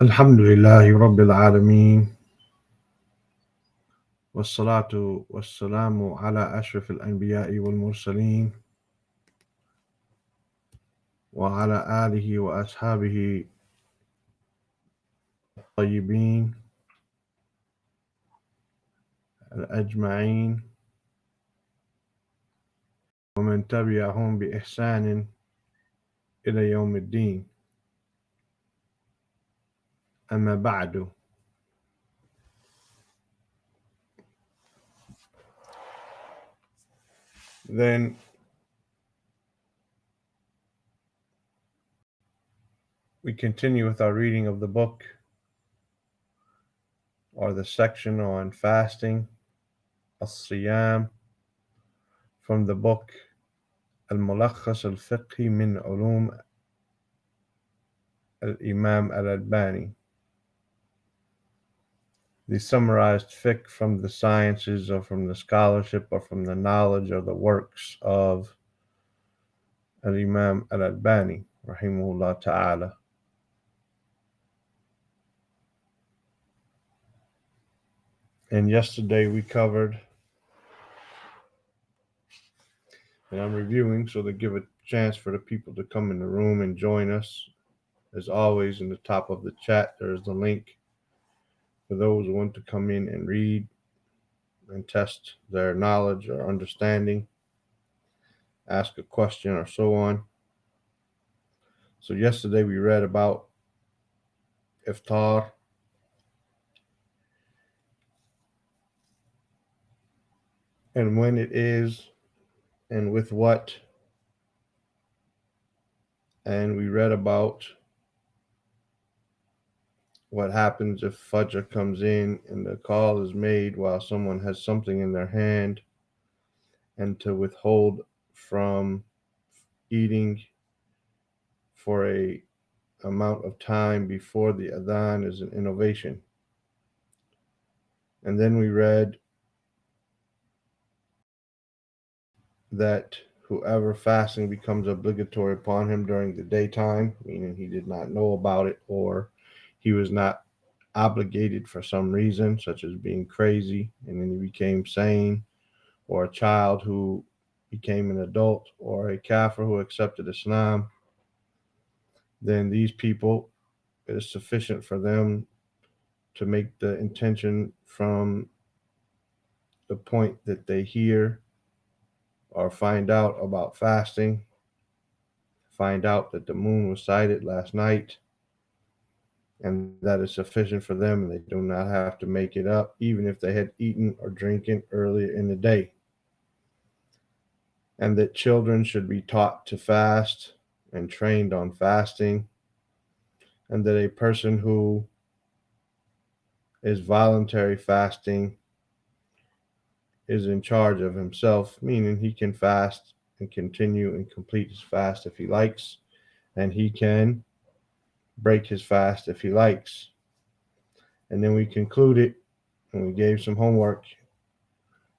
الحمد لله رب العالمين والصلاة والسلام على أشرف الأنبياء والمرسلين وعلى آله وأصحابه الطيبين الأجمعين ومن تبعهم بإحسان إلى يوم الدين. أما بعد. Then we continue with our reading of the book, or the section on fasting, al-Siyam, from the book al-Mulakhas al-Fiqhi min Ulum al-Imam al-Albani, the summarized fiqh from the sciences or from the scholarship or from the knowledge or the works of al-Imam al-Albani, rahimahullah ta'ala. And yesterday we covered, and I'm reviewing so to give a chance for the people to come in the room and join us. As always, in the top of the chat, there is the link for those who want to come in and read and test their knowledge or understanding, ask a question or so on. So yesterday we read about iftar, and when it is and with what. And we read about what happens if Fajr comes in and the call is made while someone has something in their hand, and to withhold from eating for a amount of time before the adhan is an innovation. And then we read that whoever fasting becomes obligatory upon him during the daytime, meaning he did not know about it or he was not obligated for some reason, such as being crazy and then he became sane, or a child who became an adult, or a kafir who accepted Islam, then these people, it is sufficient for them to make the intention from the point that they hear or find out about fasting, find out that the moon was sighted last night, and that is sufficient for them, and they do not have to make it up, even if they had eaten or drinking earlier in the day. And that children should be taught to fast and trained on fasting, and that a person who is voluntary fasting is in charge of himself, meaning he can fast and continue and complete his fast if he likes, and he can break his fast if he likes. And then we concluded and we gave some homework.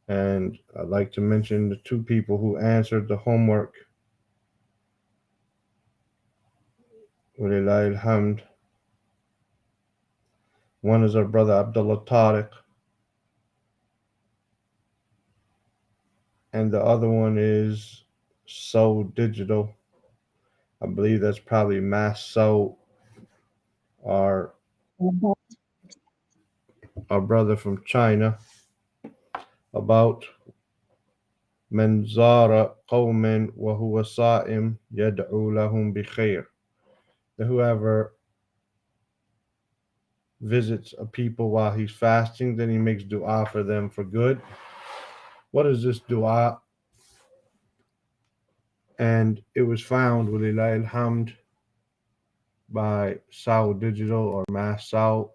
And I'd like to mention the two people who answered the homework. Walillahi alhamd. One is our brother Abdullah Tariq, and the other one is Soul Digital. I believe that's probably Mass Soul, our brother from China, about من زار قوما وهو صائم يدعو لهم بخير. That whoever visits a people while he's fasting, then he makes dua for them for good. What is this dua? And it was found, walillahi alhamd, by Saud Digital or Mass Saud.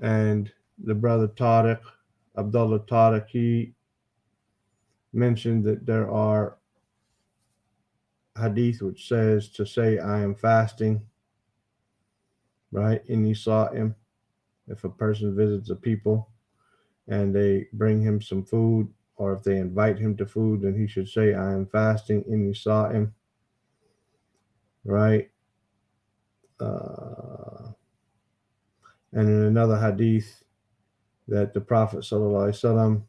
And the brother Tariq, Abdullah Tariq, he mentioned that there are hadith which says to say I am fasting, right? And he saw him. If a person visits a people and they bring him some food, or if they invite him to food, then he should say I am fasting, and he saw him, right? And in another hadith, that the Prophet ﷺ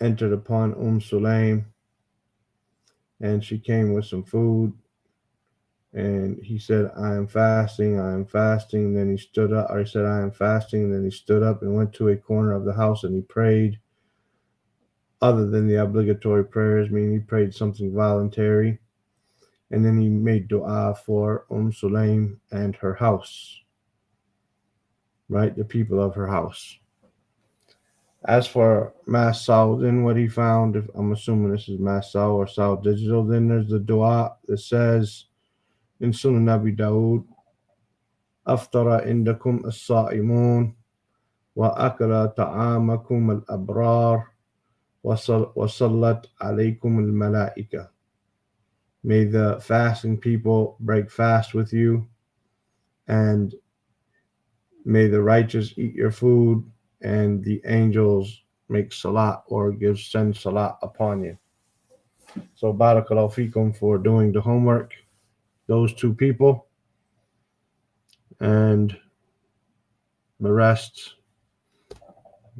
entered upon Sulaim, and she came with some food, and he said, I am fasting, I am fasting. Then he stood up, or he said, I am fasting. And then he stood up and went to a corner of the house and he prayed, other than the obligatory prayers, meaning he prayed something voluntary. And then he made dua for Sulaim and her house, right? The people of her house. As for Mass Saul, then what he found, if I'm assuming this is Mass Saul or Saul Digital, then there's the dua that says in Sunan Abi Dawood, أفطر عندكم الصائمون وأكل طعامكم الأبرار وصلت عليكم الملائكة. May the fasting people break fast with you, and may the righteous eat your food, and the angels make salat or send salat upon you. So barakallahu fikum for doing the homework, those two people, and the rest,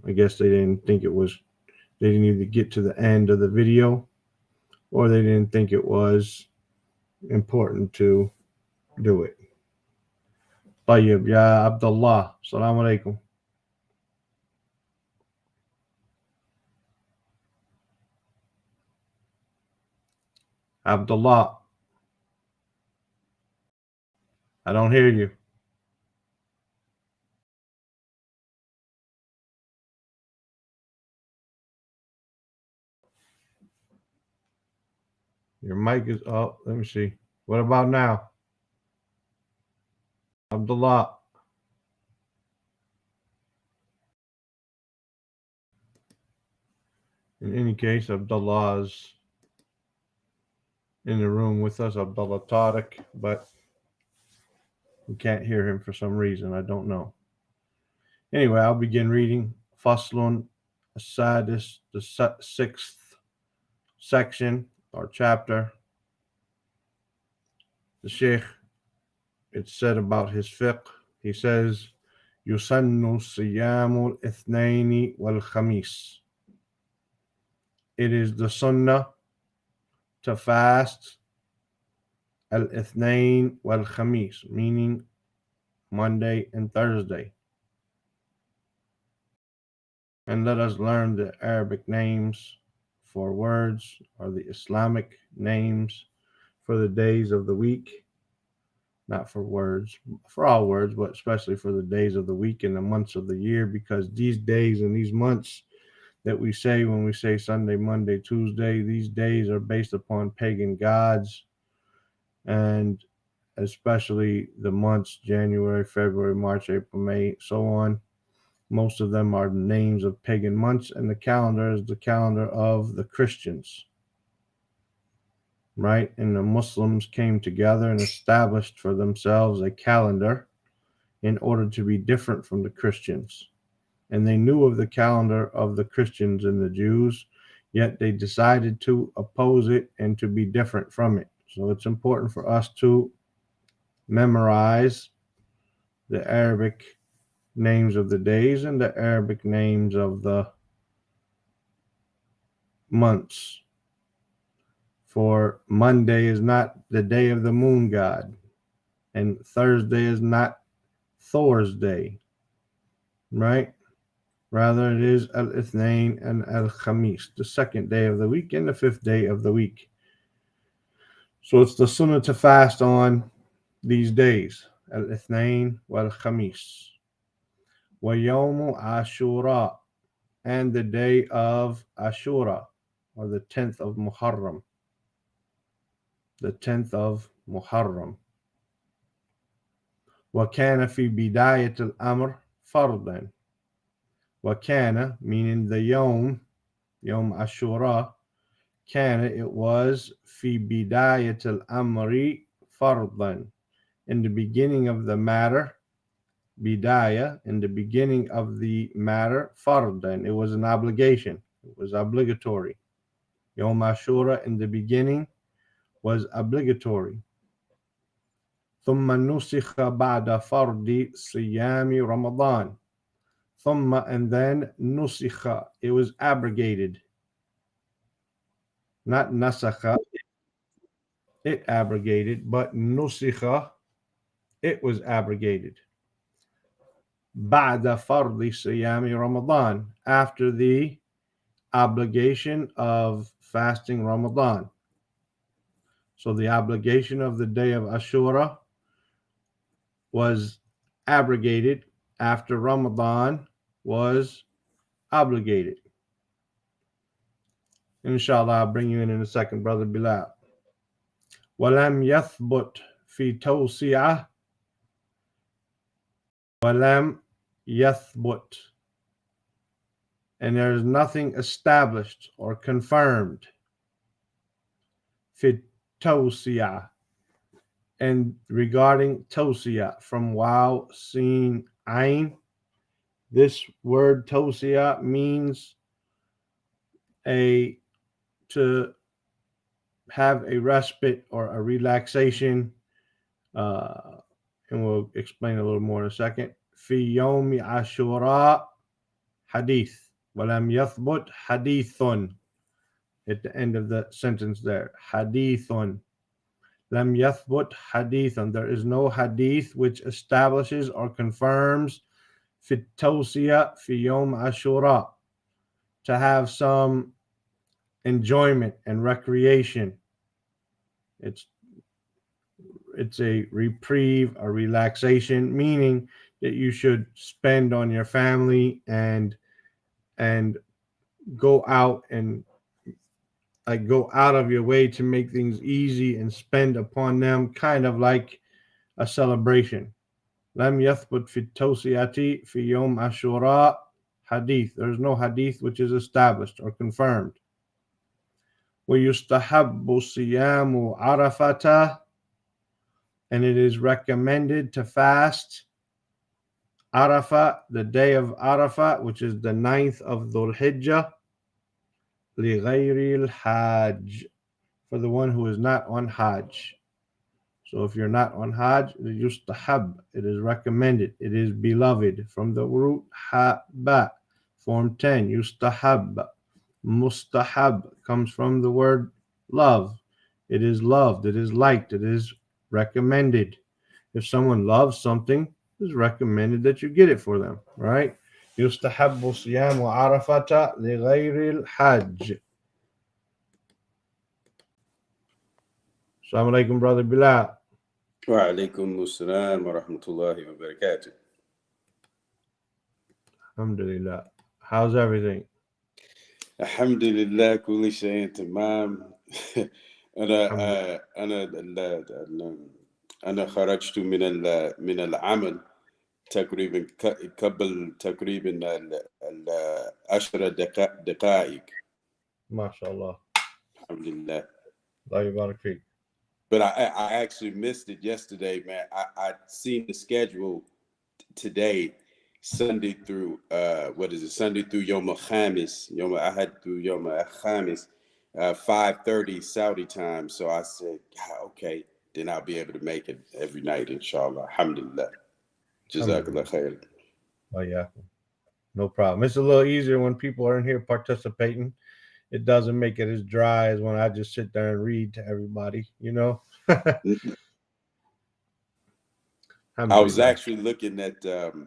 I guess they didn't either get to the end of the video, or they didn't think it was important to do it. طيب يا عبد الله, السلام عليكم. Abdullah, I don't hear you. Your mic is up. Let me see. What about now? Abdullah. In any case, Abdullah is in the room with us, Abdullah Tariq, but we can't hear him for some reason. I don't know. Anyway, I'll begin reading Faslun Sadis, the sixth section or chapter. The Sheikh, it's said about his fiqh, he says, Yusannu Siyamul Ithnaini wal Khamis. It is the sunnah to fast al-Ithnain wal-Khamis, meaning Monday and Thursday. And let us learn the Arabic names for words, or the Islamic names for the days of the week. Not for words, for all words, but especially for the days of the week and the months of the year, because these days and these months that we say when we say Sunday, Monday, Tuesday, these days are based upon pagan gods, and especially the months January, February, March, April, May, so on. Most of them are names of pagan months, and the calendar is the calendar of the Christians, right? And the Muslims came together and established for themselves a calendar in order to be different from the Christians. And they knew of the calendar of the Christians and the Jews, yet they decided to oppose it and to be different from it. So it's important for us to memorize the Arabic names of the days and the Arabic names of the months. For Monday is not the day of the moon god, and Thursday is not Thor's day, right? Rather, it is al-Ithnain and al-Khamis, the second day of the week and the fifth day of the week. So it's the sunnah to fast on these days, al-Ithnain wal-Khamis. Wa yawmu Ashura, and the day of Ashura, or the 10th of Muharram. The 10th of Muharram. وَكَانَ فِي بِدَايَةِ الْأَمْرِ فَرْضًا. وَكَانَ, meaning the Yom Ashura, كان, it was, في بداية الأمر فرضًا, in the beginning of the matter, bidaya, in the beginning of the matter, fardan, it was an obligation, it was obligatory. Yom Ashura in the beginning was obligatory. ثم نسخ بعد فرض صيام رمضان. ثم, and then نسخ, it was abrogated. Not nasakha, it abrogated, but nusikha, it was abrogated. بعد فرض صيام Ramadan, after the obligation of fasting Ramadan. So the obligation of the day of Ashura was abrogated after Ramadan was obligated. Inshallah, I'll bring you in a second, Brother Bilal. ولم يثبت في توسعة ولم يثبت, and there is nothing established or confirmed في توسعة, and regarding توسعة from waw sin ain, this word توسعة means to have a respite or a relaxation, and we'll explain a little more in a second. في يوم عاشوراء حديث ولم يثبت حديث, at the end of the sentence there. Hadithun. Lam yathbut hadithun. There is no hadith which establishes or confirms fit tawsiya fi yawm ashura, to have some enjoyment and recreation. It's a reprieve, a relaxation, meaning that you should spend on your family and go out and go out of your way to make things easy and spend upon them, kind of like a celebration. Lam yathbut fi tawsiyati fi yawm ashura hadith. There is no hadith which is established or confirmed. وَيُسْتَحَبُّ صِيَامُ عَرَفَةَ, and it is recommended to fast Arafah, the day of Arafah, which is the 9th of Dhul Hijjah, لِغَيْرِ الْحَاجِ, for the one who is not on Hajj. So if you're not on Hajj, it is yustahab, it is recommended, it is beloved, from the root haba, form 10, yustahab. Mustahab comes from the word love. It is loved, it is liked, it is recommended. If someone loves something, it is recommended that you get it for them, right? يستحب صيام عرفة لغير الحج. Assalamu alaikum, Brother Bilal. Wa alaikum assalam wa rahmatullahi wa barakatuh. Alhamdulillah. How's everything? Alhamdulillah, kulli shayin tamam. أنا خرجت من العمل تقريبا قبل تقريبا 10 دقائق. ما شاء الله. Alhamdulillah. Allah yubarak feek. But I actually missed it yesterday, man. I seen the schedule today, Sunday through Sunday through Yom Khamis, Yom Ahad through Yom Khamis, 5:30 Saudi time. So I said, okay, then I'll be able to make it every night, inshallah. Alhamdulillah. Jazakallah khair. Oh yeah, no problem. It's a little easier when people are in here participating. It doesn't make it as dry as when I just sit there and read to everybody, you know. I was actually looking at the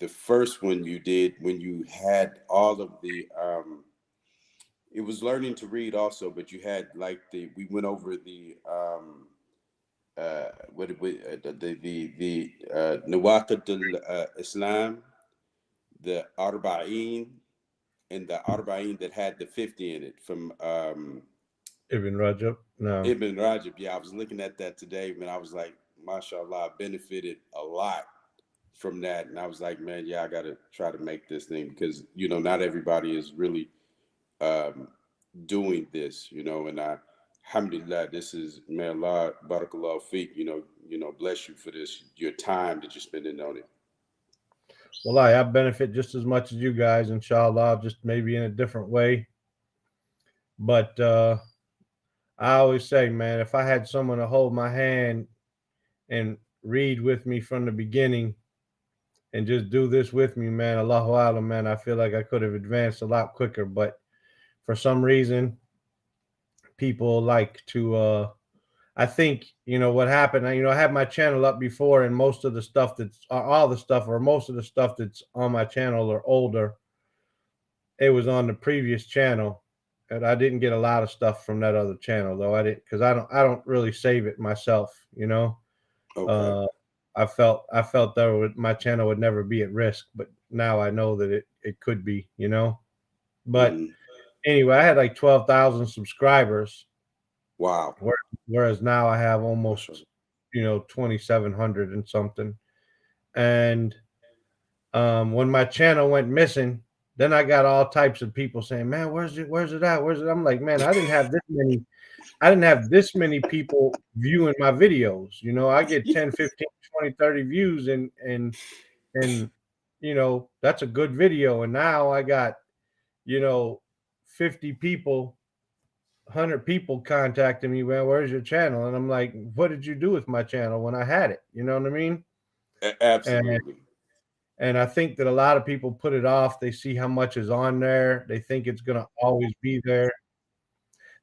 first one you did when you had all of the it was learning to read also, but you had like we went over the Nawaqid al-Islam, the Arba'in, and the Arba'in that had the 50 in it from Ibn Rajab. No. Ibn Rajab. Yeah, I was looking at that today, man. I was like, mashallah, I benefited a lot from that. And I was like, man, yeah, I got to try to make this thing because, not everybody is really doing this, and alhamdulillah, this is, may Allah, barakallahu feek, bless you for this, your time that you're spending on it. Well, I benefit just as much as you guys, inshallah, just maybe in a different way. But I always say, man, if I had someone to hold my hand and read with me from the beginning and just do this with me, man. Allahu Alam, man. I feel like I could have advanced a lot quicker, but for some reason, people like to. I think what happened. I had my channel up before, and most of the stuff that's all the stuff, or most of the stuff that's on my channel are older. It was on the previous channel, and I didn't get a lot of stuff from that other channel though. I didn't because I don't really save it myself. Okay. Uh, I felt that my channel would never be at risk, but now I know that it could be. But Hmm. anyway, I had like 12,000 subscribers, Wow. whereas now I have almost Mashallah. 2,700 and something. And when my channel went missing, then I got all types of people saying, "Man, where's it at? Where's it?" I'm like, "Man, I didn't have this many. I didn't have this many people viewing my videos. I get 10, 15, 20, 30 views, and that's a good video. And now I got, you know, 50 people, 100 people contacting me, man, where's your channel? And I'm like, what did you do with my channel when I had it? You know what I mean? And Absolutely. and I think that a lot of people put it off. They see how much is on there. They think it's gonna always be there.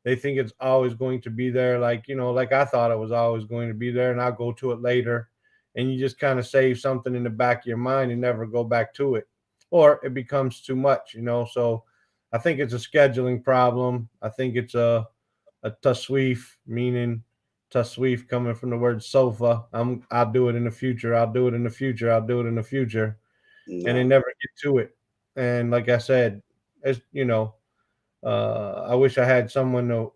They think it's always going to be there, like I thought it was always going to be there, and I'll go to it later. And you just kind of save something in the back of your mind and never go back to it, or it becomes too much. So I think it's a scheduling problem. I think it's a tasweef, meaning tasweef coming from the word sofa. I'll do it in the future. I'll do it in the future. I'll do it in the future, and they No. never get to it. And like I said, it's I wish I had someone to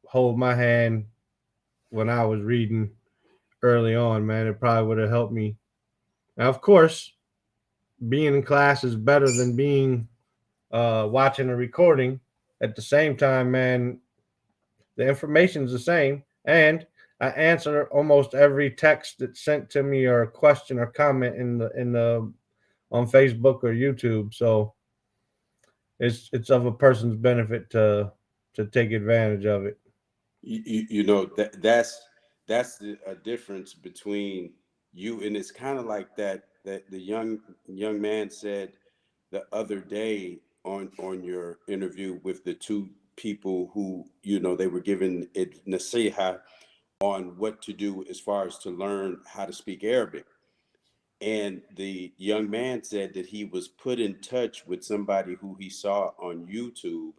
hold my hand when I was reading early on, man. It probably would have helped me. Now, of course, being in class is better than being watching a recording. At the same time, man, the information's the same, and I answer almost every text that's sent to me or question or comment in the on Facebook or YouTube. So it's of a person's benefit to take advantage of it. That's a difference between you, and it's kind of like that the young man said the other day on your interview with the two people who they were given it nasiha on what to do as far as to learn how to speak Arabic. And the young man said that he was put in touch with somebody who he saw on YouTube,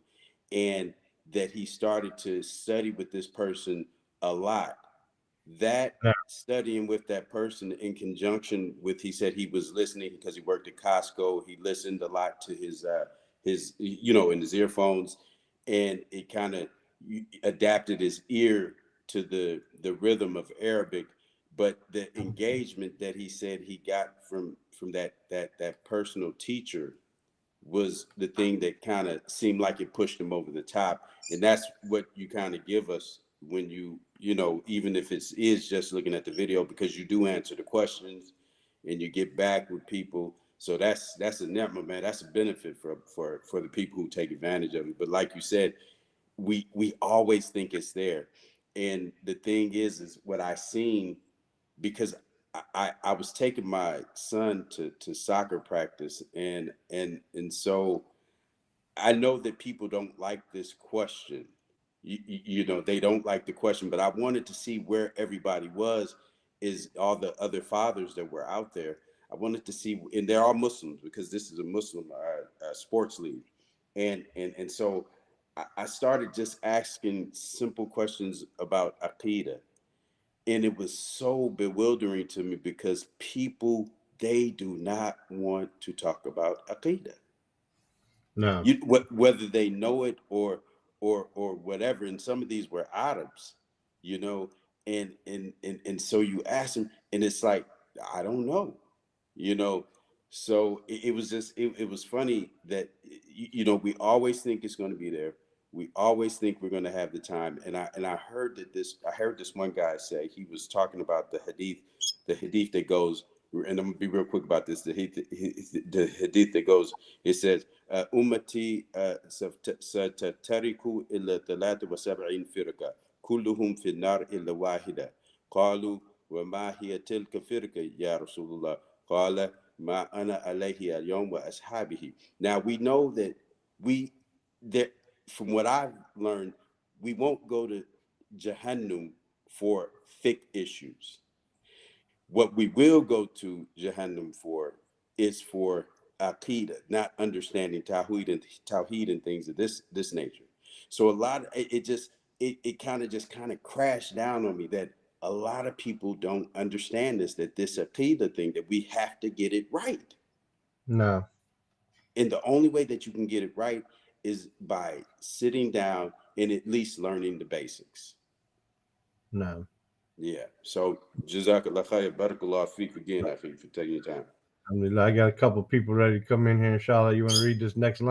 and that he started to study with this person a lot. That Yeah. studying with that person in conjunction with, he said he was listening because he worked at Costco. He listened a lot to his in his earphones, and it kind of adapted his ear to the rhythm of Arabic. But the engagement that he said he got from that personal teacher was the thing that kind of seemed like it pushed him over the top. And that's what you kind of give us when even if it is just looking at the video, because you do answer the questions and you get back with people. So that's a network, man. That's a benefit for the people who take advantage of it. But like you said, we always think it's there. And the thing is what I seen, because I was taking my son to soccer practice, and so I know that people don't like this question. They don't like the question, but I wanted to see where everybody was, is all the other fathers that were out there. I wanted to see, and they're all Muslims because this is a Muslim sports league, and so I started just asking simple questions about Aqidah, and it was so bewildering to me because people, they do not want to talk about Aqidah, No. whether they know it or whatever. And some of these were Arabs, you know, and so you ask them, and it's like, I don't know, you know. So it was just it was funny that we always think it's going to be there. We always think we're going to have the time. And I heard this one guy say, he was talking about the hadith that goes, and I'm gonna be real quick about this. The hadith that goes, it says, أمتي ستفترق إلى 73 فرقة كلهم في النار إلا واحدة قالوا وما هي تلك فرقة يا رسول الله قال ما أنا عليه اليوم وأصحابه. Now we know that we that from what I've learned, we won't go to Jahannam for fiqh issues. What we will go to Jahannam for is for Aqidah, not understanding Tawheed and things of this nature. So a lot of it just it kind of crashed down on me that a lot of people don't understand this Aqidah thing, that we have to get it right. No, And the only way that you can get it right is by sitting down and at least learning the basics. no. Yeah. So Jazakallah khair, barakallah fiqh again, Akhi, for taking your time. Alhamdulillah, I got a couple people ready to come in here. Inshallah, you want to read this next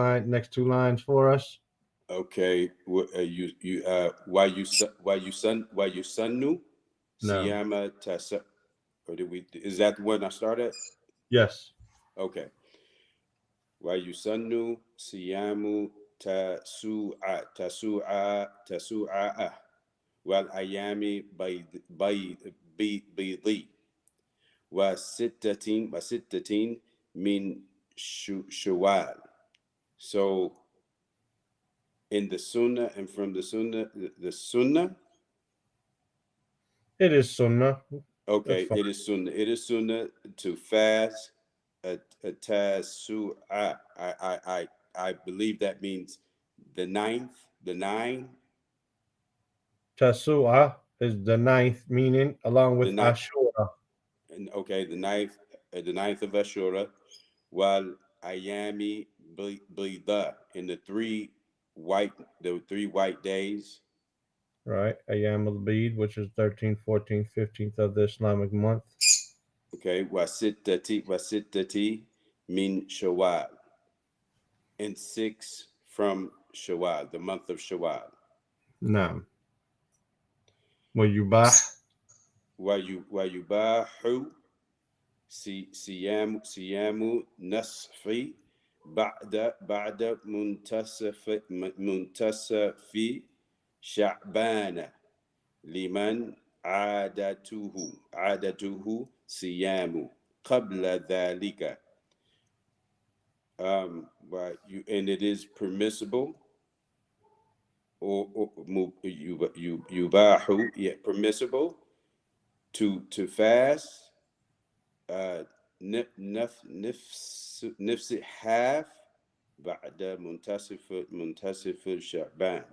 two lines for us? Okay, why you sunnu No. siyama tasa, or did we, is that the one I started? Yes. Okay, why you sunnu siyamu tasu'a wal ayami baydi wa sittatin min shawal. So in the sunnah and from the sunnah, the sunnah. It is sunnah. That's Okay, fine. it is sunnah to fast a tasu'a. I believe that means the ninth, the nine, Tasu'ah is the ninth meaning, along the with ninth, Ashura. and okay, the ninth of Ashura, while ayami bida, in the three white days. Right. Ayyam al-Bid, which is 13th, 14th, 15th of the Islamic month. Okay, wasittati min shawal, and 6 from Shawwal, the month of Shawwal. Naam. Wayubah. ويباح صيام نصف بعد منتصف شعبان لمن عادته صيام قبل ذلك. And it is permissible, or yubahu, yeah, permissible to fast نفس half بعد منتصف شعبان,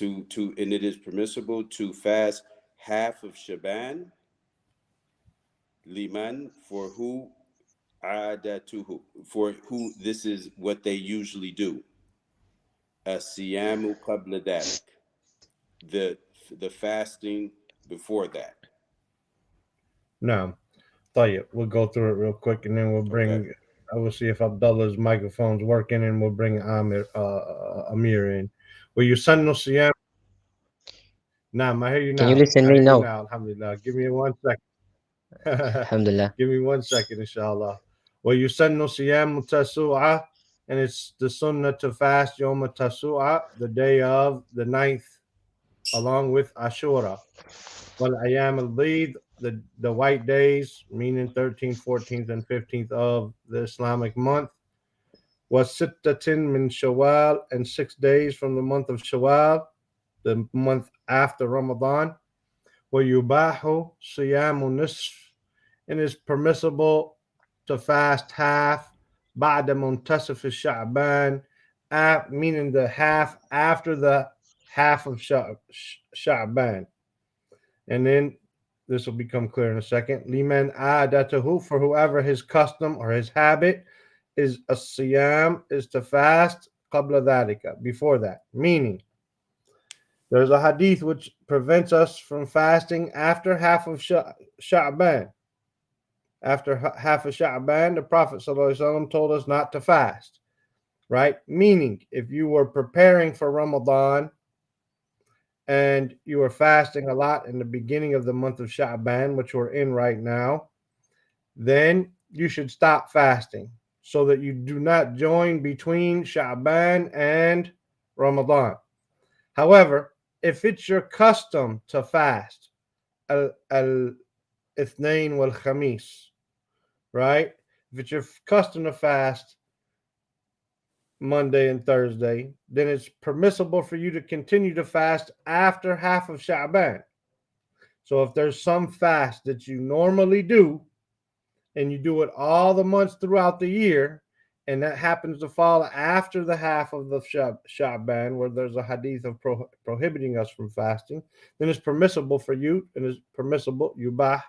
and it is permissible to fast half of Shaban, liman, for who عادته, for who this is what they usually do, الصيام قبل ذلك, the fasting before that. Naam. طيب. We'll go through it real quick, and then Okay. I will see if Abdullah's microphone's working, and we'll bring Amir in. Will you send no siyam? Naam, I hear you Can you now. listen I me hear you now? now. Alhamdulillah. Give me 1 second. Alhamdulillah. Give me 1 second, inshallah. Well, you send no siyam tasu'ah, and it's the sunnah to fast Yom Tasu'ah, the day of the ninth, along with Ashura. Well, ayam al-Bid, the white days, meaning 13th, 14th, and 15th of the Islamic month. Was sittatin min Shawwal, and 6 days from the month of Shawwal, the month after Ramadan. Wa yubahu siyamu nisf, and it's permissible to fast half ba'da muntasif Sha'ban, meaning the half after the half of Sha'ban. And then this will become clear in a second. Liman adatahu, for whoever his custom or his habit is a siyam, is to fast qabla dhalika, before that. Meaning, there's a hadith which prevents us from fasting after half of Sha'ban. After half of Sha'ban, the Prophet ﷺ told us not to fast, right? Meaning, if you were preparing for Ramadan and you were fasting a lot in the beginning of the month of Sha'ban, which we're in right now, then you should stop fasting so that you do not join between Sha'ban and Ramadan. However, if it's your custom to fast al ithnain wal khamis, right? If it's your custom to fast Monday and Thursday, then it's permissible for you to continue to fast after half of Sha'ban. So if there's some fast that you normally do and you do it all the months throughout the year, and that happens to fall after the half of the Sha'ban, where there's a hadith of prohibiting us from fasting, then it's permissible for you, and it's permissible, yubah,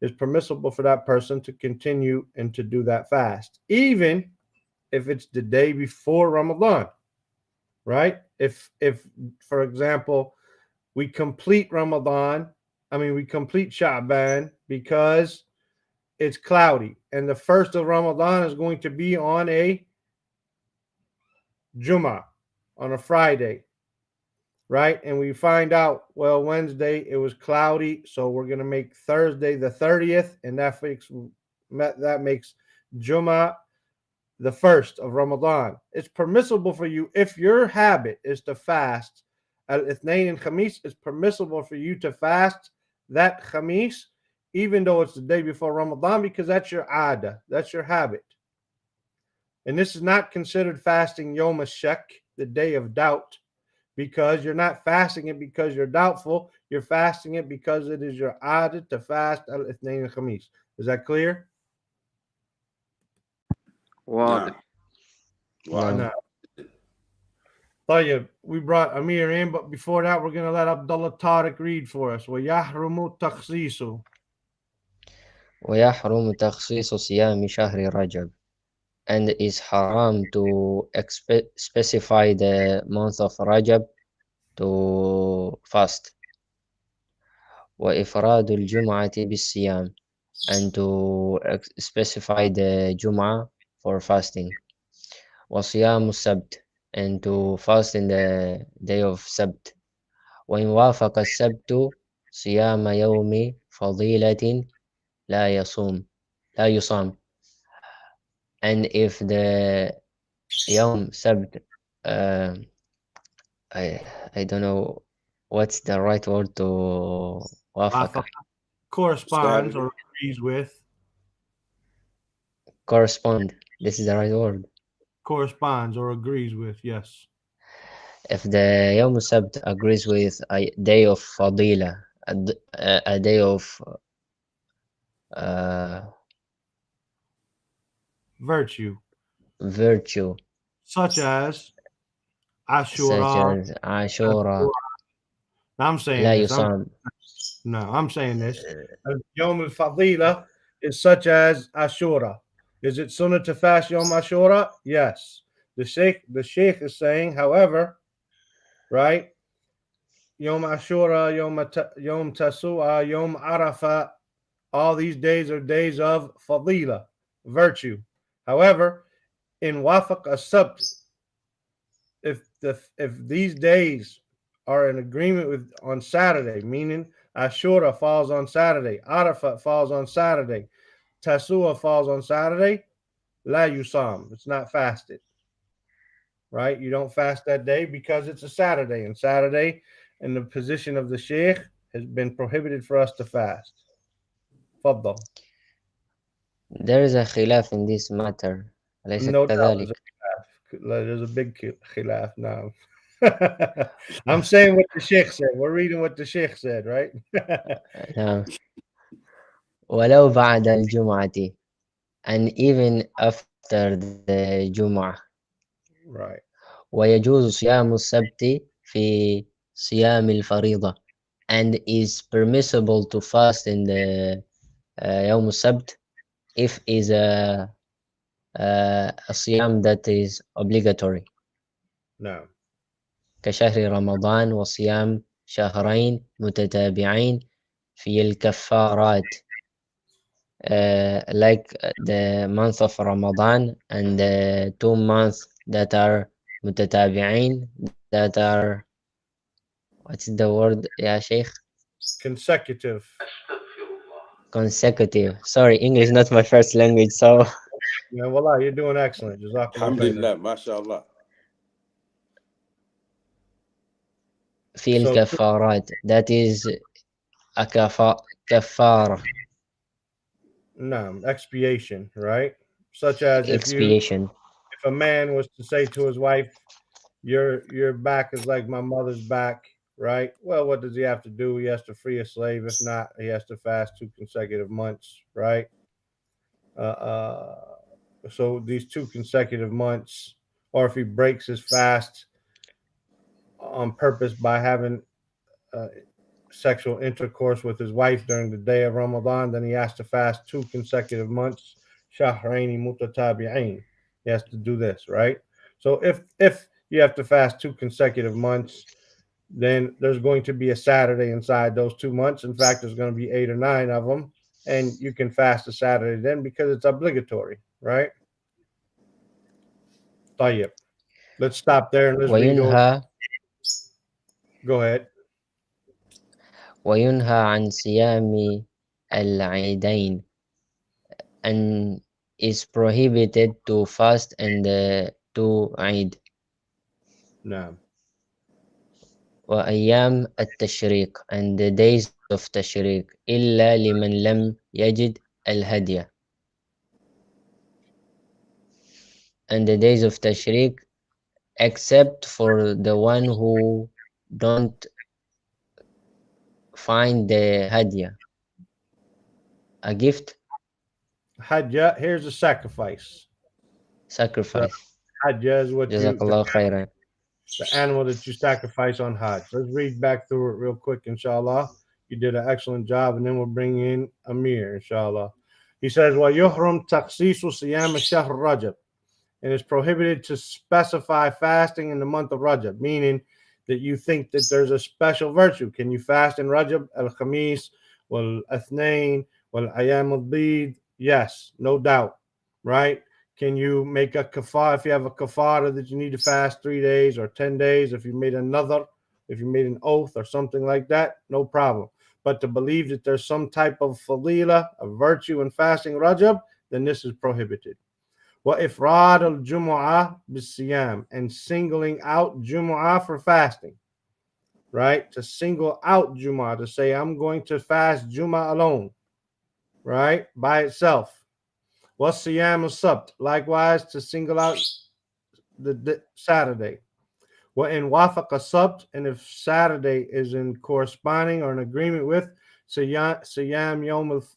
it's permissible for that person to continue and to do that fast, even if it's the day before Ramadan, right? If for example, we complete Ramadan, we complete Sha'ban because it's cloudy, and the first of Ramadan is going to be on a Jummah, on a Friday, right? And we find out, well, Wednesday it was cloudy, so we're going to make Thursday the 30th, and that makes Jummah the first of Ramadan. It's permissible for you, if your habit is to fast al-Ithnain and Khamis, it's permissible for you to fast that Khamis, even though it's the day before Ramadan, because that's your ada, that's your habit. And this is not considered fasting Yom HaShak, the day of doubt, because you're not fasting it because you're doubtful. You're fasting it because it is your ada to fast al-Ithnain and Khamis. Is that clear? Nah. واضح. Wow. No. طيب, we brought Amir in, but before that, we're going to let Abdullah Tariq read for us. وَيَحْرُمُ تَخْصِيصُ. ويحرم تخصيص صيام شهر رجب, and is haram to specify the month of Rajab to fast. وإفراد الجمعة بالصيام, and to specify the Jum'ah for fasting. وصيام السبت, and to fast in the day of Sabt. وإن وافق السبت صيام يوم فضيلة لا يصام. And if the يوم Sabt, I don't know what's the right word to وافق. Corresponds Saturday. or agrees with. Correspond. This is the right word. Corresponds or agrees with, yes. If the يوم Sabt agrees with a day of fadila, a day of uh, Virtue. virtue, Such as such Ashura. as Ashura, I'm saying لا this. يصام. I'm saying this. Yom al-Fadila is such as Ashura. Is it sunnah to fast Yom Ashura? Yes. The sheikh is saying, however, right? Yom Ashura, Yom Tasu'a, Yom Arafah, all these days are days of Fadila, virtue. However, in Wafaq as-Sabt, if these days are in agreement with on Saturday, meaning Ashura falls on Saturday, Arafat falls on Saturday, Tasua falls on Saturday, La Yusam, it's not fasted, right? You don't fast that day because it's a Saturday, and Saturday, in the position of the Sheikh, has been prohibited for us to fast. Faddal. There is a khilaf in this matter. أليس No doubt كذلك? there's a big khilaf now. I'm saying what the Sheikh said. We're reading what the Sheikh said, right? نعم. ولو بعد الجمعة, and even after the Jum'ah. Right. ويجوز صيام السبت في صيام الفريضة, and is permissible to fast in the يوم السبت if is a صيام that is obligatory, No. كشهر رمضان وصيام شهرين متتابعين في الكفارات, like the month of Ramadan and the 2 months that are متتابعين, that are, what's the word يا شيخ? Consecutive. Consecutive. Sorry, English not my first language, so Yeah, wallah, you're doing excellent. Jazakallah khairan. Alhamdulillah, mashallah. في So الكفارات, that is a كفارة. no, expiation, right? Such as Expiation. if a man was to say to his wife, your back is like my mother's back, right? Well, what does he have to do? He has to free a slave. If not, he has to fast 2 consecutive months, right? Uh, so these 2 consecutive months, or if he breaks his fast on purpose by having uh, sexual intercourse with his wife during the day of Ramadan, then he has to fast 2 consecutive months. Shahraini mutatabi'ain. He has to do this, right? So if you have to fast 2 consecutive months, then there's going to be a Saturday inside those 2 months. In fact, there's going to be 8 or 9 of them, and you can fast a Saturday then because it's obligatory, right? طيب. Let's stop there and let's read over. وينهى Go ahead. وينهى عن صيام العيدين and is prohibited to fast and to Eid No. وأيام التشريق and the days of تشريق إلا لمن لم يجد الهدي and the days of تشريق except for the one who don't find the هدية a gift Hajjah, here's a sacrifice. The sacrifice Hajjah is what جزاك الله خيرا. the animal that you sacrifice on Hajj. Let's read back through it real quick, inshallah. You did an excellent job, and then we'll bring in Amir, inshallah. He says, وَيُحْرَمْ تَخْصِيصُ صِيَامِ الشَّهْرِ رَجَبٍ, and it's prohibited to specify fasting in the month of Rajab, meaning that you think that there's a special virtue. Can you fast in Rajab, al-Khamis, wal-Athnain, wal-Ayam al-Bid? Yes, no doubt, right? Can you make a kafara if you have a kafara that you need to fast 3 days or 10 days? If you made another, if you made an oath or something like that, no problem. But to believe that there's some type of falila, a virtue in fasting Rajab, then this is prohibited. وإفراد الجمعة بالصيام, and singling out Jumu'ah for fasting, right? To single out Jumu'ah, to say I'm going to fast Jumu'ah alone, right? By itself. وَالصِّيَامُ السَّبْتِ, likewise to single out the Saturday. وَإِنْ وَافَقَ السَّبْتِ, and if Saturday is in corresponding or in agreement with Siyam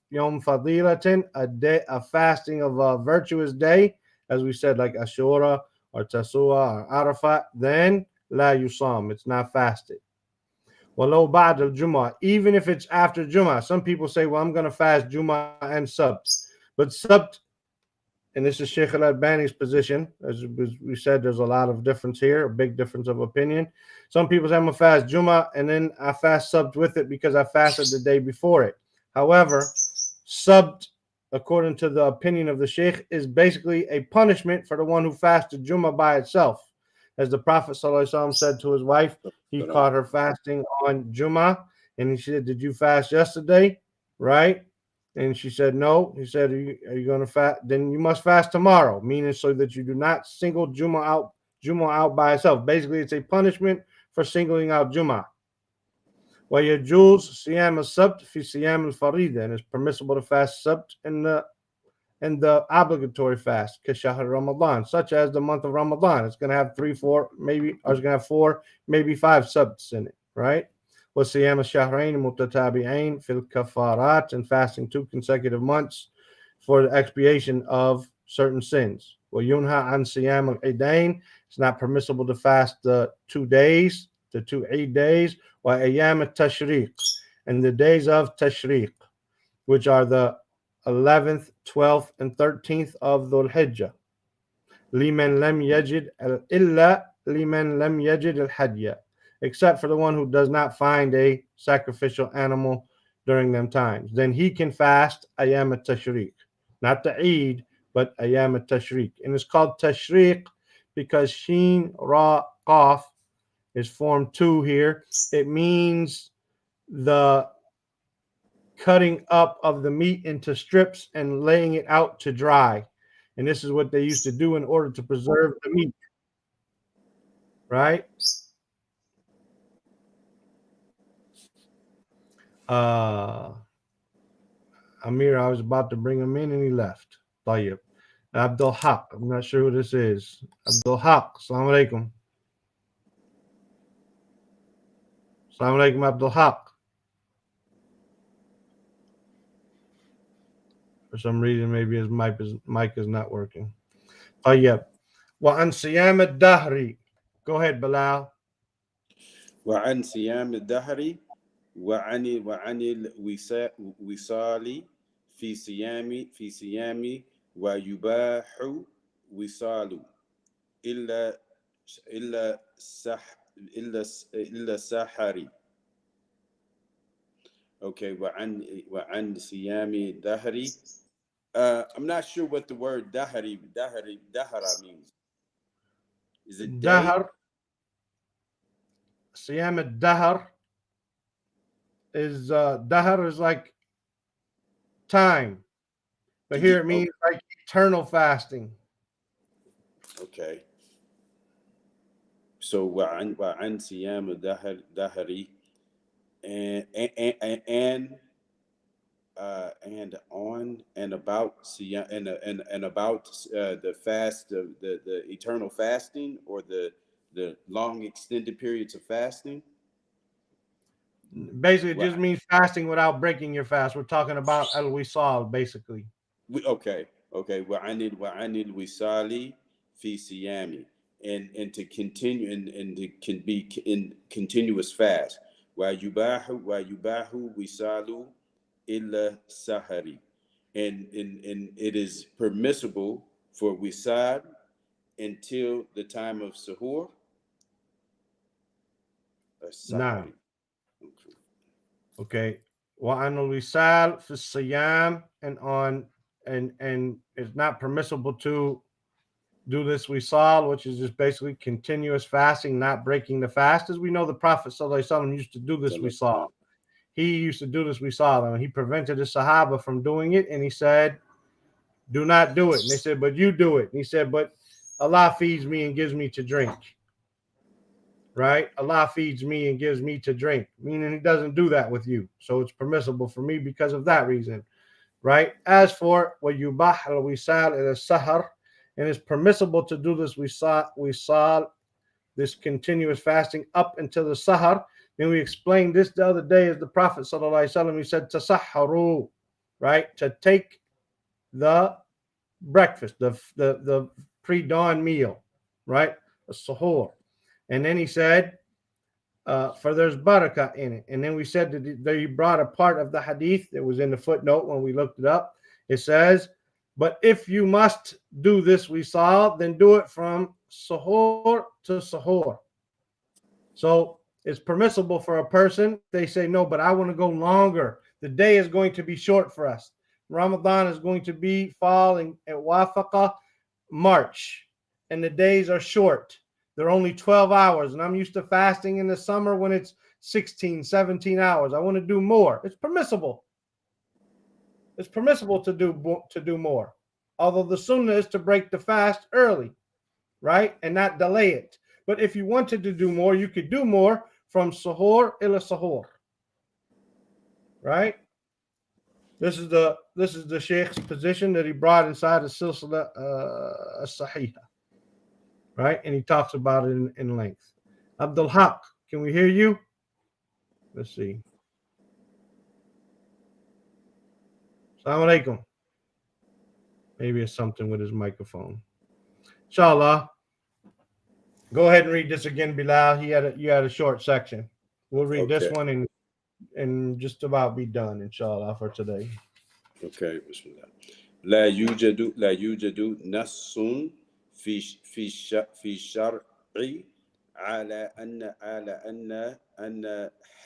Yom Fadilatin, a fasting of a virtuous day, as we said, like Ashura or Tasua or Arafat, then La Yusam, it's not fasted. Walau ba'd al-Jum'ah, even if it's after Jum'ah. Some people say, well, I'm going to fast Jum'ah and Sabt. But Sabt, and this is Sheikh al-Albani's position, as we said, there's a lot of difference here, a big difference of opinion. Some people say I'm going to fast Jum'ah and then I fast Sabt with it because I fasted the day before it. However, Sabt, according to the opinion of the Sheikh, is basically a punishment for the one who fasted Jum'ah by itself. As the Prophet ﷺ said to his wife, he caught her fasting on Jum'ah, and he said, did you fast yesterday? Right? And she said, no. He said, are you going to fast? Then you must fast tomorrow, meaning so that you do not single Jum'ah out by itself. Basically, it's a punishment for singling out Jum'ah. وَيَجُوزُ صِيَامُ السَّبْتِ فِي صِيَامِ الْفَرِيدَةِ, and it's permissible to fast Sabt in the obligatory fast, كشهر Ramadan, such as the month of Ramadan. It's going to have 3, 4, maybe, or it's going to have 4, maybe 5 Sabts in it, right? وصيام الشهرين متتابعين في الكفارات, and fasting 2 consecutive months for the expiation of certain sins. وينهى عن صيام العيدين, it's not permissible to fast the 2 days, the 2 Eid days. وأيام التشريق, and the days of Tashriq, which are the 11th, 12th, and 13th of Dhul Hijjah. لمن لم يجد إلا لمن لم يجد الهدي, except for the one who does not find a sacrificial animal during them times. Then he can fast Ayam al-Tashriq, not the Eid, but Ayam al-Tashriq. And it's called Tashriq because Sheen, Ra, Qaf is formed 2 here. It means the cutting up of the meat into strips and laying it out to dry. And this is what they used to do in order to preserve the meat, right? Uh, Amir, I was about to bring him in and he left. Tayyib. Abdul Haq. I'm not sure who this is. Abdul Haq. Assalamu alaikum. Assalamu alaikum, Abdul Haq. For some reason, maybe his mic is not working. Tayyib. وعن صيام الدهر. Go ahead, Bilal. وعن صيام الدهر وعن الوصال في صيام ويباح وصال إلا إلا إلا السحر. Okay, وعن صيام الدهر. I'm not sure what the word dahara means. Is it day? Dahar. Siyam al-Dahar is like time. But here it means like eternal fasting. Okay. So وعن صيام دهري and on and about and about the fast the eternal fasting or the long extended periods of fasting. Basically, it just means fasting without breaking your fast. We're talking about al-wisal, basically. Okay. وعن الوصال في صيامي and to continue and to can be in continuous fast. ويباح وصال إلا sahari, and it is permissible for wisal until the time of sahur or Nah. sahari. Okay. وعن الوصال في الصيام and it's not permissible to do this wisal, which is just basically continuous fasting, not breaking the fast. As we know, the Prophet ﷺ used to do this wisal. He used to do this wisal, and he prevented the Sahaba from doing it, and he said, do not do it. And they said, but you do it. And he said, but Allah feeds me and gives me to drink. Right? Allah feeds me and gives me to drink, meaning he doesn't do that with you. So it's permissible for me because of that reason. Right? As for وَيُبَاحَ الْوِصَالِ إِلَى السَّحَرِ, and it's permissible to do this wisal, this continuous fasting up until the sahar. Then we explained this the other day as the Prophet ﷺ, he said tasahharu, right? To take the breakfast, the pre-dawn meal, right? A suhoor. And then he said, for there's barakah in it. And then we said that he brought a part of the hadith that was in the footnote when we looked it up. It says, but if you must do this wisal, then do it from suhoor to suhoor. So it's permissible for a person. They say, no, but I want to go longer. The day is going to be short for us. Ramadan is going to be fall in wafaqa March, and the days are short. They're only 12 hours, and I'm used to fasting in the summer when it's 16, 17 hours. I want to do more. It's permissible. It's permissible to do more. Although the sunnah is to break the fast early, right? And not delay it. But if you wanted to do more, you could do more from suhoor ila suhoor. Right? This is the Sheikh's position that he brought inside the Silsila Sahiha. Right? And he talks about it in length. Abdul Haq, can we hear you? Let's see. Assalamu alaikum. Maybe it's something with his microphone. Inshallah. Go ahead and read this again, Bilal. You had a short section. We'll read this one and just about be done, inshallah, for today. Okay, bismillah. لا يوجد نص في الشرع على أن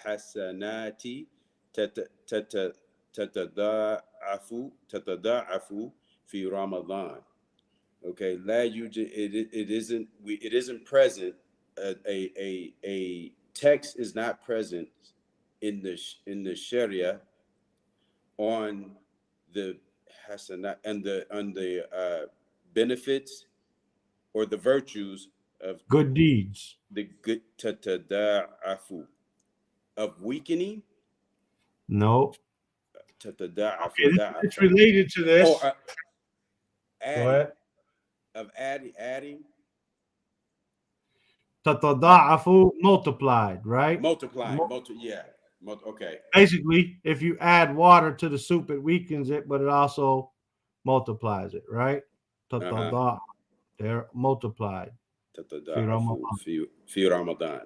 حسنات تتضاعف في رمضان. Okay, لا يوجد, it isn't present. A text is not present in the Sharia on the hasanat and the benefits or the virtues of good deeds, the good tatada'afu, of weakening. No. تتضاعف Okay, it's ضعفا. related to this. Oh, Go adding, ahead. of adding, تتضاعف, multiplied, right? multiplying, yeah. Okay. Basically, if you add water to the soup, it weakens it, but it also multiplies it, right? Uh-huh. تتضاعف, they're multiplied. في تتضاعف رمضان. في رمضان.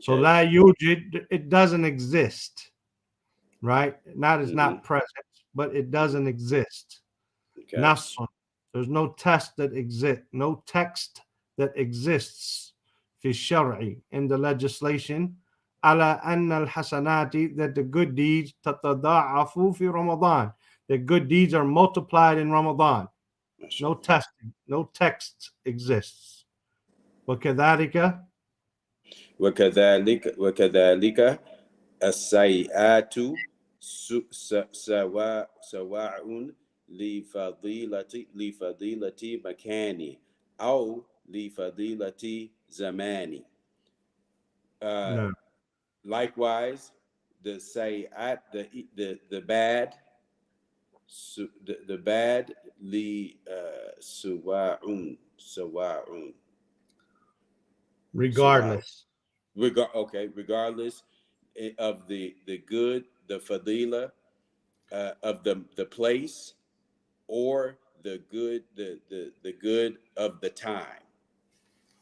So Okay. لا يوجد, it doesn't exist, right? It's not present, but it doesn't exist. Okay. Nasun. There's no text that exists, no text that exists في الشرع, in the legislation, على أن الحسنات, that the good deeds تتضاعف في رمضان, the good deeds are multiplied in Ramadan. No testing, no text exists. وكذلك وكذلك السيئات سواء لفضيلة مكان أو لفضيلة زمان. no. Likewise, the sayyat, the bad, the bad li sawa'un. Regardless. Regardless of the good, the fadila of the place, or the good, the good of the time.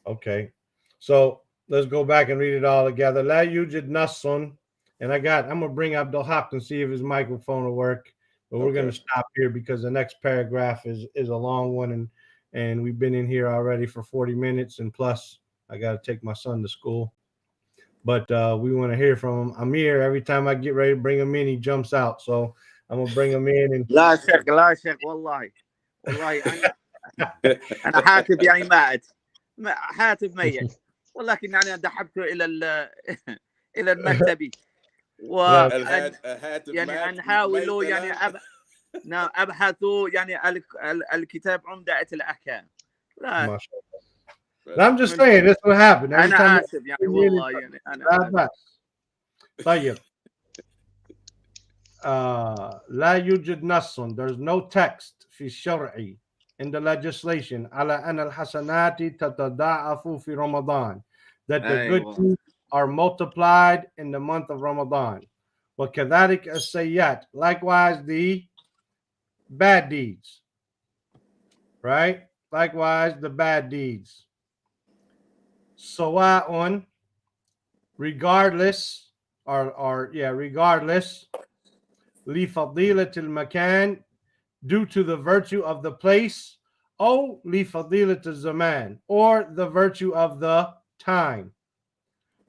Okay. So let's go back and read it all together. La yujid nasun. And I'm gonna bring Abdul Haq and see if his microphone will work. But we're gonna stop here because the next paragraph is a long one, and we've been in here already for 40 minutes, and plus I gotta take my son to school. But we want to hear from him. Amir, every time I get ready to bring him in, he jumps out. So I'm gonna bring him in and لا شيخ والله انا حاتب يعني مات حاتب ميت، ولكن يعني ذهبت الى الى المكتب و يعني نحاول يعني ابحث يعني الكتاب عمدة الاحكام. لا I'm just saying that's what happened. Every انا time اسف يعني والله يعني انا طيب. لا يوجد نص, there's no text في الشرع, in the legislation, على أن الحسنات تتضاعف في رمضان, that the good deeds are multiplied in the month of Ramadan. وكذلك السيئات, likewise the bad deeds, right? Likewise the bad deeds. سواء, regardless, regardless, لفضيلة المكان, due to the virtue of the place, أو لفضيلة الزمان, or the virtue of the time.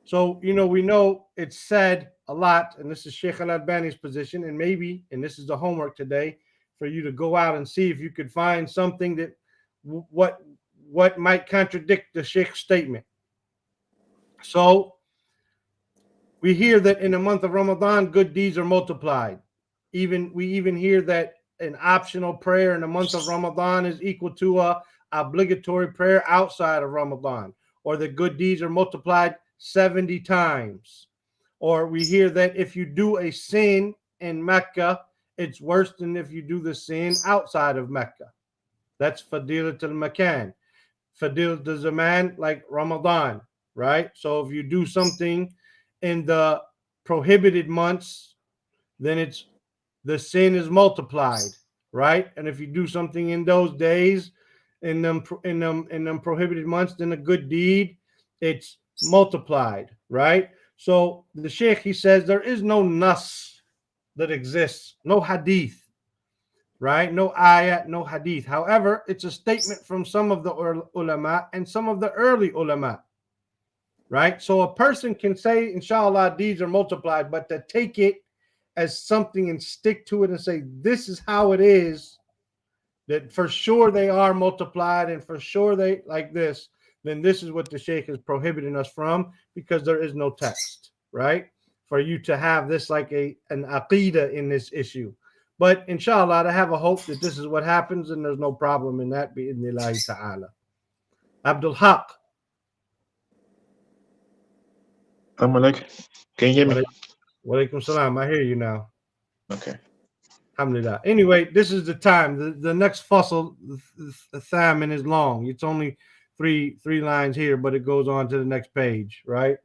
So, we know it's said a lot, and this is Sheikh al-Albani's position, and maybe, and this is the homework today, for you to go out and see if you could find something that what might contradict the Sheikh's statement. So, we hear that in the month of Ramadan, good deeds are multiplied. We even hear that an optional prayer in the month of Ramadan is equal to a obligatory prayer outside of Ramadan, or the good deeds are multiplied 70 times. Or we hear that if you do a sin in Mecca, it's worse than if you do the sin outside of Mecca. That's Fadilat al-Makan. Fadilat al-Zaman, like Ramadan, right? So if you do something in the prohibited months, then the sin is multiplied, right? And if you do something in those days, in them prohibited months, then a good deed, it's multiplied, right? So the Sheikh, he says there is no nas that exists, no hadith, right? No ayat, no hadith. However, it's a statement from some of the ulama and some of the early ulama, right? So a person can say, inshallah, deeds are multiplied, but to take it as something and stick to it and say, this is how it is, that for sure they are multiplied and for sure they like this, then this is what the Sheikh is prohibiting us from, because there is no text, right? For you to have this like an aqidah in this issue. But inshallah, I have a hope that this is what happens and there's no problem in that, bi'idhnillahi ta'ala. Abdul Haq. Assalamu alaikum. Can you hear me? Walaikum salam. I hear you now. Okay. Alhamdulillah. Anyway, this is the time. The next fossil, the thamin is long. It's only three lines here, but it goes on to the next page, right?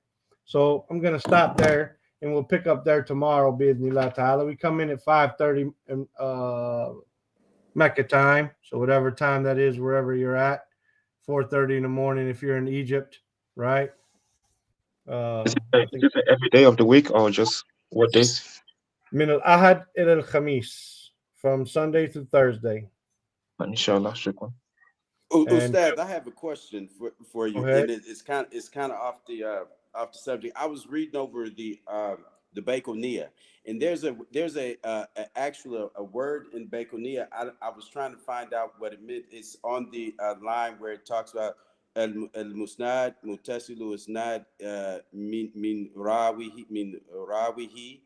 So I'm gonna stop there, and we'll pick up there tomorrow. Bismillah ta'ala. We come in at 5:30 Mecca time, so whatever time that is, wherever you're at. 4:30 in the morning if you're in Egypt, right? I think Is it every day of the week or just what days? min al-ahad ila al-khamis, from Sunday to Thursday. Inshallah, shukran. And Ustad, I have a question for you, go ahead. and it's kind of off the subject. I was reading over the Baconia, and there's a actual a word in Baconia. I was trying to find out what it meant. It's on the line where it talks about al-musnad muttasilu isnad min rawihi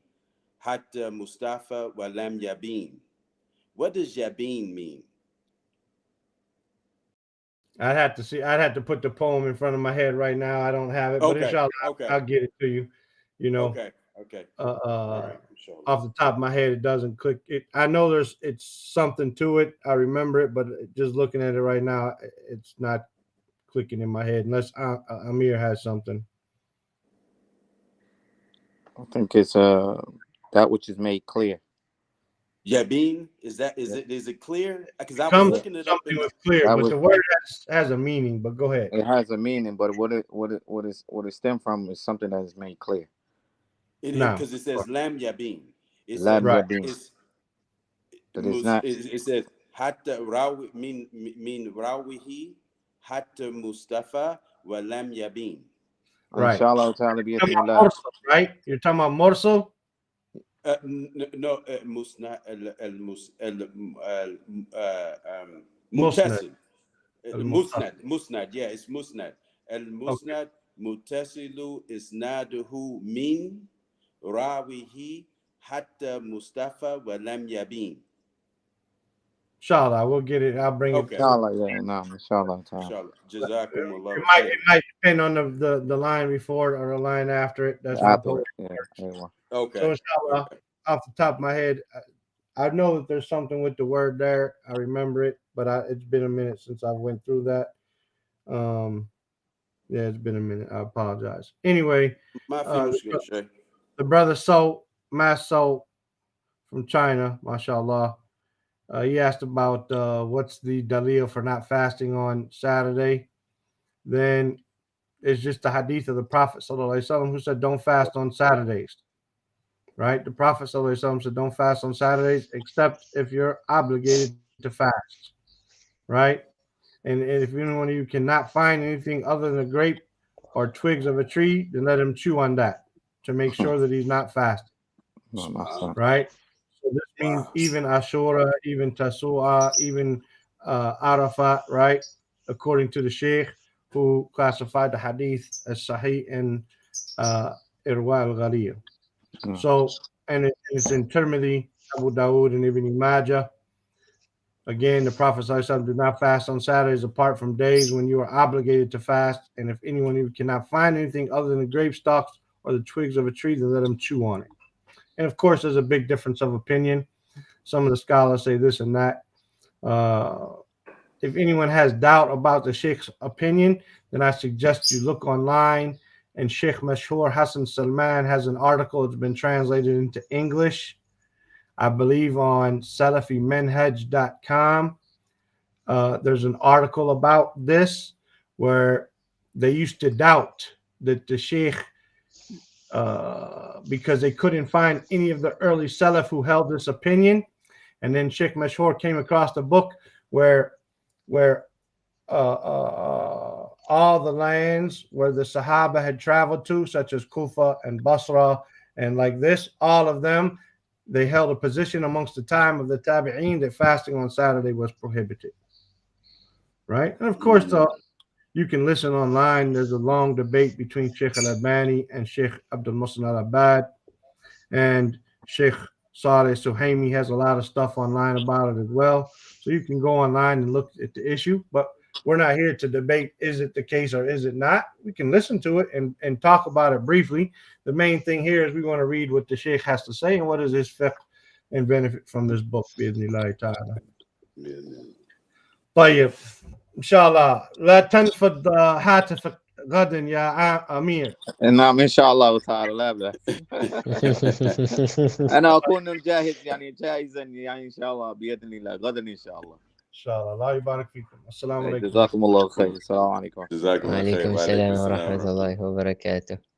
hatta Mustafa wa lam yabin. What does yabin mean? I'd have to put the poem in front of my head right now. I don't have it, but inshallah, I'll get it to you. You know, okay. All right. Off the top of my head, it doesn't click. I know it's something to it. I remember it, but just looking at it right now, it's not clicking in my head unless Amir has something. I think it's that which is made clear. Yabin, is it clear? Because I was looking it up. Something was clear, but the word has a meaning. But go ahead. It has a meaning, but what it stem from is something that is made clear. Because it says lam yabin. Lam yabin. It says hatta rawi min rawihi hatta Mustafa wa lam yabin. Right. Inshallah ta'ala be right? You're talking about morsel? No, musnad muttasil. Musnad, yeah, it's musnad. Al-musnad muttasilu isnaduhu min rawihi hatta Mustafa wa lam yabin. Inshallah, we'll get it. I'll bring it. Inshallah, inshallah. Jazakumullah. It might depend on the line before or the line after it. That's after. Okay. So inshallah, off the top of my head, I know that there's something with the word there. I remember it, but it's been a minute since I went through that. Yeah, it's been a minute. I apologize. Anyway, the brother Maso from China, mashallah. He asked about what's the dalil for not fasting on Saturday. Then it's just the hadith of the Prophet sallallahu alaihi wasallam who said don't fast on Saturdays. Right? The Prophet sallallahu alaihi wasallam said don't fast on Saturdays except if you're obligated to fast. Right? And if anyone of you cannot find anything other than a grape or twigs of a tree, then let him chew on that to make sure that he's not fasting. Right? So this means even Ashura, even Tasu'a, even Arafat, right? According to the Sheikh who classified the hadith as Sahih and Irwa al-Ghaliyah. So, and it's in Tirmidhi, Abu Dawood, and Ibn Majah. Again, the Prophet ﷺ did not fast on Saturdays apart from days when you are obligated to fast. And if anyone even cannot find anything other than the grape stalks or the twigs of a tree, then let them chew on it. And of course, there's a big difference of opinion. Some of the scholars say this and that. If anyone has doubt about the Sheikh's opinion, then I suggest you look online. And Sheikh Mashhur Hassan Salman has an article that's been translated into English, I believe, on SalafiMenhaj.com. There's an article about this where they used to doubt that the Sheikh, because they couldn't find any of the early Salaf who held this opinion. And then Sheikh Mashhur came across the book where all the lands where the Sahaba had traveled to, such as Kufa and Basra, and like this, all of them, they held a position amongst the time of the Tabi'een that fasting on Saturday was prohibited. Right? And of course, you can listen online. There's a long debate between Sheikh al-Albani and Sheikh Abdul Muhsin al-Abbad. And Sheikh Saleh Suhaimi has a lot of stuff online about it as well. So you can go online and look at the issue. But we're not here to debate, is it the case or is it not? We can listen to it and talk about it briefly. The main thing here is we want to read what the Sheikh has to say and what is his fiqh and benefit from this book بإذن الله تعالى. بإذن طيب إن شاء الله لا تنفض هاتفك غدا يا أمير. نعم ان شاء الله تعالى لا بأس. انا اكون جاهز يعني جاهزا يعني ان شاء الله باذن الله غدا ان شاء الله. إن شاء الله الله يبارك فيكم. السلام عليكم. جزاكم الله خير. السلام عليكم. جزاكم الله خير. وعليكم السلام ورحمة الله وبركاته.